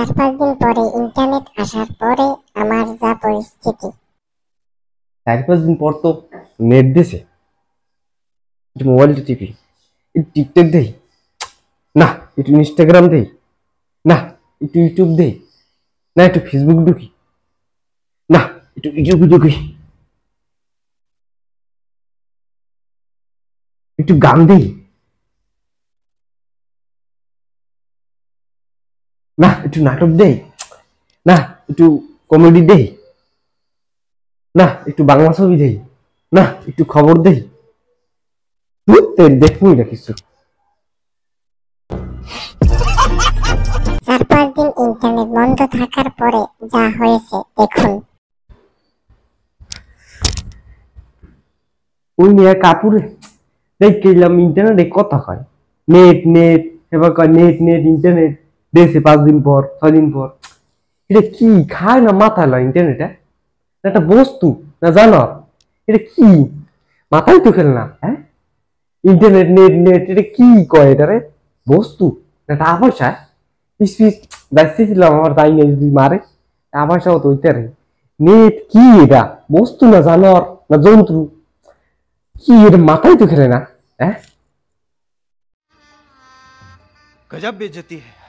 4-5 দিন পরে ইন্টারনেট আসার পরে আমার যা পরিস্থিতি। 4-5 দিন পর তো নেট দিছে, একটু মোবাইলটা টিপি, একটু টিকটক দেই, না একটু ইনস্টাগ্রাম দেই, না একটু ইউটিউব দেই, না একটু ফেসবুক ঢুকি, না একটু ইউটিউবে ঢুকি, একটু গান দেই, না একটু নাটক দেই, না একটু কমেডি দেই, না একটু বাংলা ছবি দেই, না একটু খবর দেই, দেখবই না কিছু। 4-5 দিন ইন্টারনেট বন্ধ থাকার পরে যা হয়েছে দেখুন। ওই নিয়ে কাপুরে দেখলাম ইন্টারনেটে কথা কয়, নেট নেট, এবার কয় নেট নেট ইন্টারনেট দেশে 5 দিন পর 6 দিন পর। এটা কি খায় না মাথায় লয় ইন্টারনেটে? একটা বস্তু না জানো? এটা কি মাথায় তো খেলে না? হ্যাঁ, ইন্টারনেট নেট নেট এটা কি কয়? এটারে বস্তু না টাকা পয়সা? পিস পিস যাচ্ছিলাম আমার তাই নিয়ে যদি মারে টাকা পয়সাও তো ওইটারে। নেট কি এটা বস্তু না জানোয়ার না জন্তু? কি এটা মাথায় তো খেলে না? হ্যাঁ, गजब बेइज्जती है।